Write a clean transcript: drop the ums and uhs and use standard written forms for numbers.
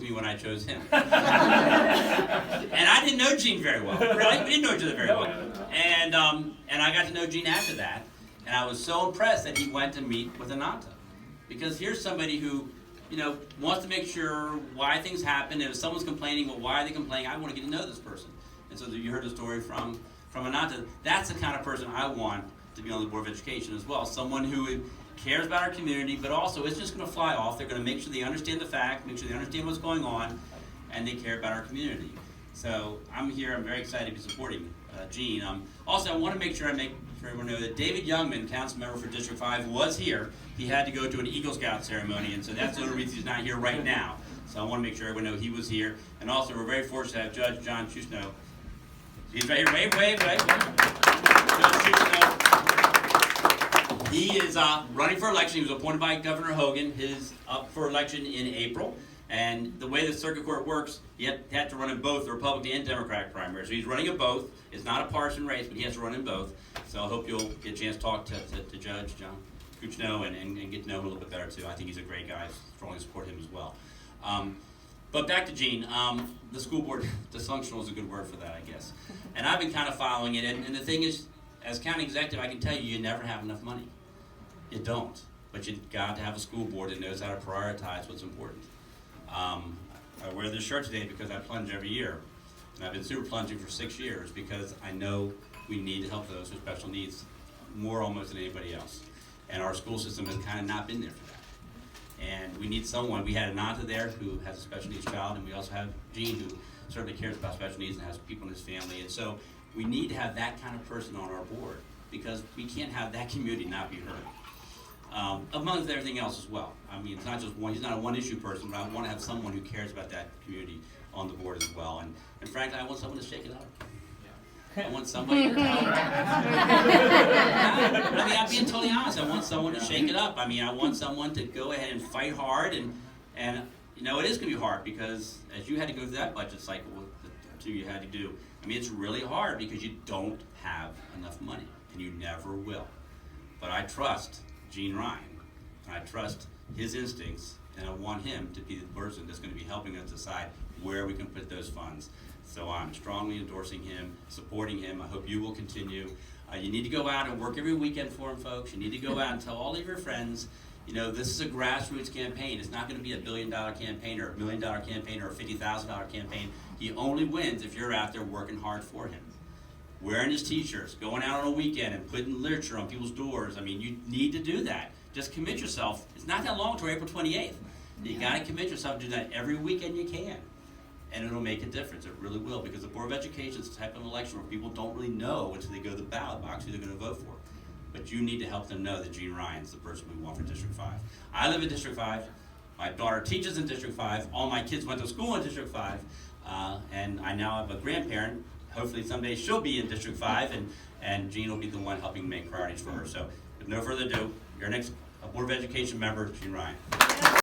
me when I chose him. And I didn't know Gene very well. Really, we didn't know each other very well. And I got to know Gene after that, and I was so impressed that he went to meet with Ananta, because here's somebody who, wants to make sure why things happen. And if someone's complaining, well, why are they complaining? I want to get to know this person. And so you heard the story from Ananta. That's the kind of person I want to be on the Board of Education as well. Someone who cares about our community, but also isn't just going to fly off. They're going to make sure they understand the fact, make sure they understand what's going on, and they care about our community. So I'm here. I'm very excited to be supporting Gene. Also, I want to make sure everyone know that David Youngman, council member for District 5, was here. He had to go to an Eagle Scout ceremony, and so that's the only reason he's not here right now. So I want to make sure everyone know he was here. And also, we're very fortunate to have Judge John Chusno. He's right here. Wave. Judge Chusno. He is running for election. He was appointed by Governor Hogan. He's up for election in April. And the way the circuit court works, you have to run in both the Republican and Democratic primaries. So he's running in both. It's not a partisan race, but he has to run in both. So I hope you'll get a chance to talk to Judge John Chusno and get to know him a little bit better too. I think he's a great guy. Strongly support him as well. But back to Gene. The school board dysfunctional is a good word for that, I guess. And I've been kind of following it. And the thing is, as county executive, I can tell you never have enough money. You don't. But you've got to have a school board that knows how to prioritize what's important. I wear this shirt today because I plunge every year. And I've been super plunging for 6 years because I know we need to help those with special needs more almost than anybody else. And our school system has kind of not been there for that. And we need someone. We had Ananta there who has a special needs child, and we also have Gene who certainly cares about special needs and has people in his family. And so we need to have that kind of person on our board because we can't have that community not be heard. Amongst everything else as well. I mean, it's not just one, he's not a one-issue person, but I want to have someone who cares about that community on the board as well. And frankly, I want someone to shake it up. I want somebody to tell them. I mean, I'm being totally honest. I want someone to shake it up. I mean, I want someone to go ahead and fight hard. And it is going to be hard because as you had to go through that budget cycle with the two you had to do, I mean, it's really hard because you don't have enough money, and you never will. But I trust Gene Ryan. I trust his instincts, and I want him to be the person that's going to be helping us decide where we can put those funds. So I'm strongly endorsing him, supporting him. I hope you will continue. You need to go out and work every weekend for him, folks. You need to go out and tell all of your friends, this is a grassroots campaign. It's not going to be $1 billion campaign or $1 million campaign or a $50,000 campaign. He only wins if you're out there working hard for him. Wearing his t-shirts, going out on a weekend and putting literature on people's doors. I mean, you need to do that. Just commit yourself. It's not that long until April 28th. You got to commit yourself to do that every weekend you can. And it'll make a difference. It really will, because the Board of Education is the type of election where people don't really know until they go to the ballot box who they're going to vote for. But you need to help them know that Gene Ryan is the person we want for District 5. I live in District 5. My daughter teaches in District 5. All my kids went to school in District 5. And I now have a grandparent. Hopefully someday she'll be in District 5, and Gene will be the one helping make priorities for her. So with no further ado, your next Board of Education member, Gene Ryan.